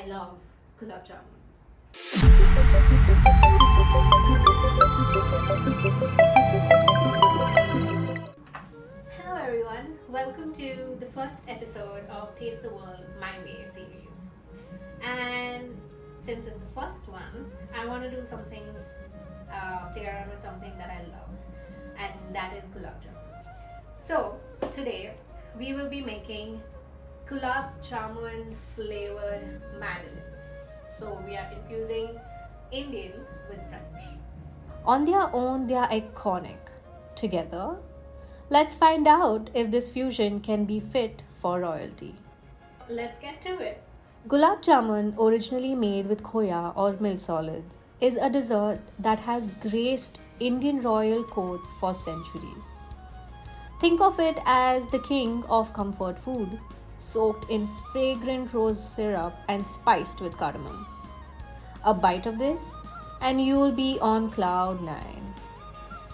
I love Gulab Jamuns. Hello everyone, welcome to the first episode of Taste the World My Way series. And since it's the first one, I want to do something, play around with something that I love, and that is Gulab Jamuns. So today we will be making Gulab Jamun flavored Madeleines. So we are infusing Indian with French. On their own, they are iconic. Together, let's find out if this fusion can be fit for royalty. Let's get to it. Gulab Jamun, originally made with khoya or milk solids, is a dessert that has graced Indian royal courts for centuries. Think of it as the king of comfort food, soaked in fragrant rose syrup and spiced with cardamom. A bite of this, and you'll be on cloud nine.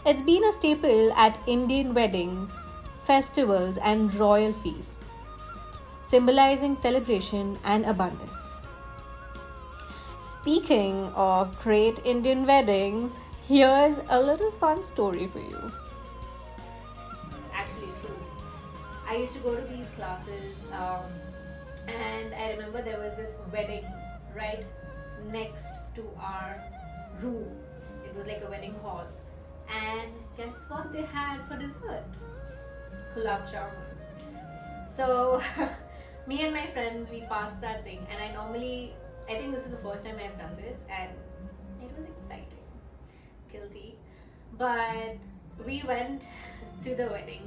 It's been a staple at Indian weddings, festivals, and royal feasts, symbolizing celebration and abundance. Speaking of great Indian weddings, here's a little fun story for you. It's actually true. I used to go to these classes, and I remember there was this wedding right next to our room. It was like a wedding hall. And guess what they had for dessert? Gulab Jamuns. So me and my friends, we passed that thing, and I think this is the first time I've done this, and it was exciting. Guilty. But we went to the wedding,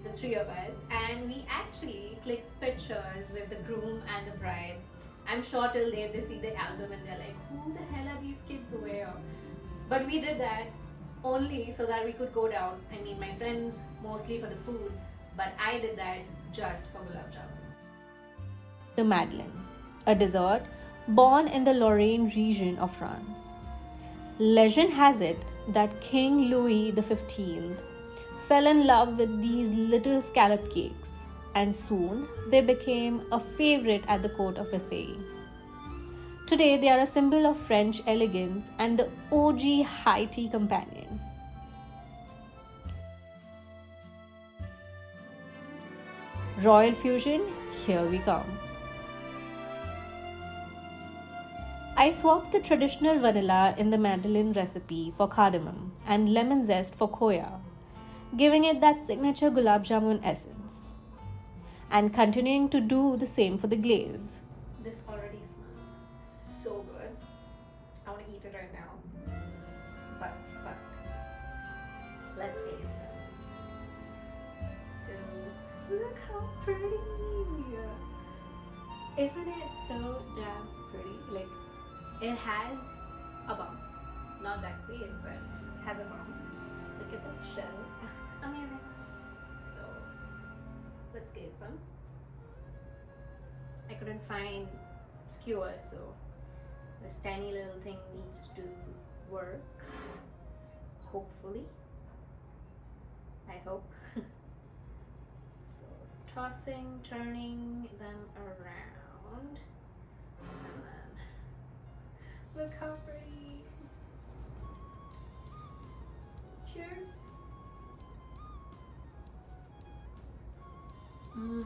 the three of us, and we actually clicked pictures with the groom and the bride. I'm sure till they see the album and they're like, who the hell are these kids over here? But we did that only so that we could go down and meet my friends, mostly for the food, but I did that just for Gulab Jamuns. The Madeleine, a dessert born in the Lorraine region of France. Legend has it that King Louis XV fell in love with these little scallop cakes, and soon they became a favorite at the court of Versailles. Today, they are a symbol of French elegance and the OG high tea companion. Royal fusion, here we come. I swapped the traditional vanilla in the Madeleine recipe for cardamom and lemon zest for khoya, giving it that signature Gulab Jamun essence, and continuing to do the same for the glaze. This already smells so good. I want to eat it right now. But let's taste it. So look how pretty. Isn't it so damn pretty? Like, it has a bump. Not that big, but it has a bump. Look at that shell. Amazing. So let's taste them. I couldn't find skewers, so this tiny little thing needs to work. Hopefully. I hope. So tossing, turning them around, and then look how pretty. Cheers. Mm.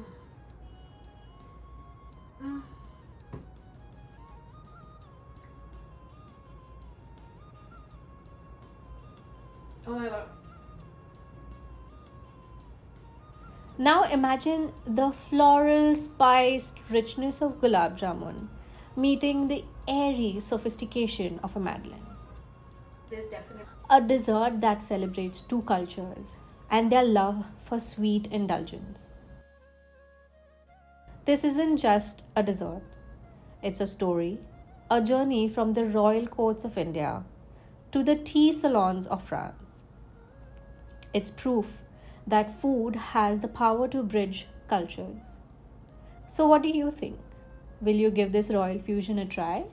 Mm. Oh my god. Now imagine the floral spiced richness of Gulab Jamun meeting the airy sophistication of a Madeleine. There's definitely a dessert that celebrates two cultures and their love for sweet indulgence. This isn't just a dessert, it's a story, a journey from the royal courts of India to the tea salons of France. It's proof that food has the power to bridge cultures. So, what do you think? Will you give this royal fusion a try?